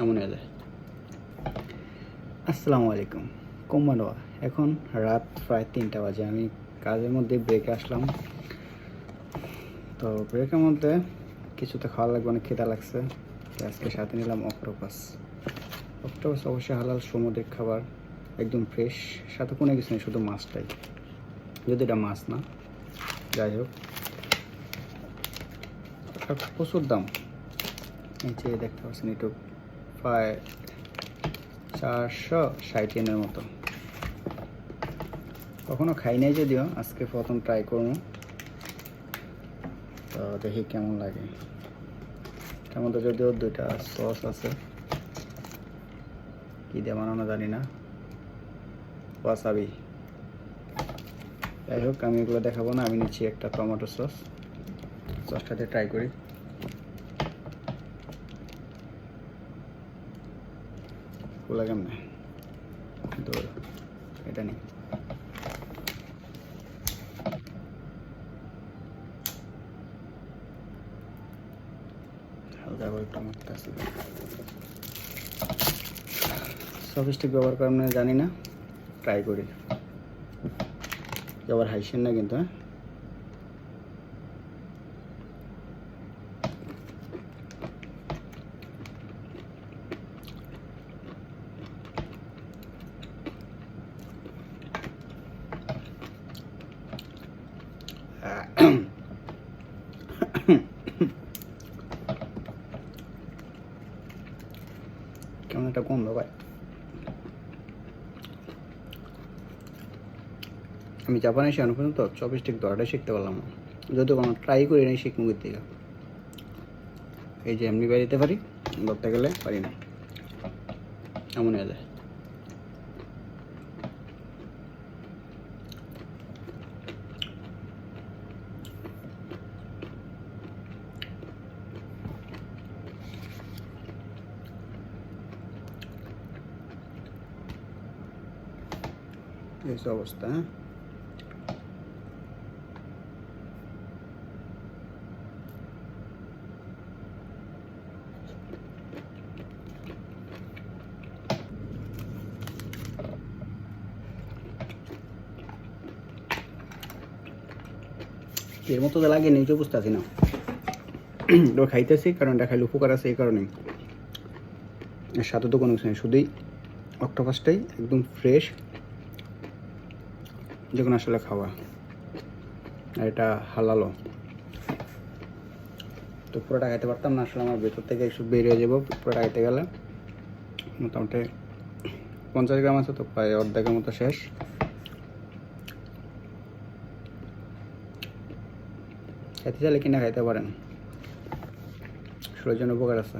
এমন হয়ে যায়। আসসালামু আলাইকুম, কোম্বানোয়া। এখন রাত প্রায় 3টা বাজে। আমি কাজের মধ্যে ব্রেকে আসলাম। তো ব্রেকের মধ্যে কিছু তো খাওয়া লাগবে, অনেক খিদা লাগছে। আজকে সাথে নিলাম অক্টোপাস। অক্টোপাস অবশ্যই হালাল সামুদ্রিক খাবার, একদম ফ্রেশ, সাথে কোনো কিছু নেই, শুধু মাছটাই, যদি এটা মাছ না। যাই হোক, প্রচুর দাম। নিচে দেখতে পাচ্ছেন একটু প্রায় 460 য়েনের মতো। কখনো খাই নাই, যদিও আজকে প্রথম ট্রাই করবো। তো দেখি কেমন লাগে। এটার মধ্যে যদিও 2টা সস আছে, কী দিয়ে বানানো জানি না, ওয়াসাবি। যাই হোক, আমি এগুলো দেখাবো না। আমি নিচ্ছি একটা টমেটো সস, সসটাতে ট্রাই করি। খোলা কেমনে, দৌড়, এটা নেই। হালকা করে টমেটো আছে। চপস্টিক ব্যবহার করার মানে জানি না, ট্রাই করি। আবার হাইসেন না কিন্তু, হ্যাঁ। কেমন একটা গন্ধ ভাই। আমি জাপানে এসে এখন পর্যন্ত চপস্টিক ধরাটাই শিখতে পারলাম না, যদিও কোনো ট্রাই করি নাই শিখমুখের থেকে। এই যে এমনি বেরিয়ে পারি, ধরতে গেলে পারি না, এমন হয়ে যায়। এই অবস্থা, হ্যাঁ। এর মতো তো লাগে, নিজেও বুঝতে পারছি না। এটা খাইতেছি কারণ এটা খাইলে উপকার আছে, এই কারণেই। এর সাথে তো কোনো কিছু নেই, শুধুই অক্টোপাসটাই একদম ফ্রেশ, যে কোনো আসলে খাওয়া। আর এটা হালালও। তো পুরোটা খাইতে পারতাম না আসলে, আমার ভেতর থেকে একটু বেরিয়ে যাবো পুরোটা খাইতে গেলে। মোটামুটি 50 গ্রাম আছে, তো প্রায় অর্ধেকের মতো শেষ। খাইতে চাইলে কিনা খাইতে পারেন, শরীরের জন্য উপকার আছে।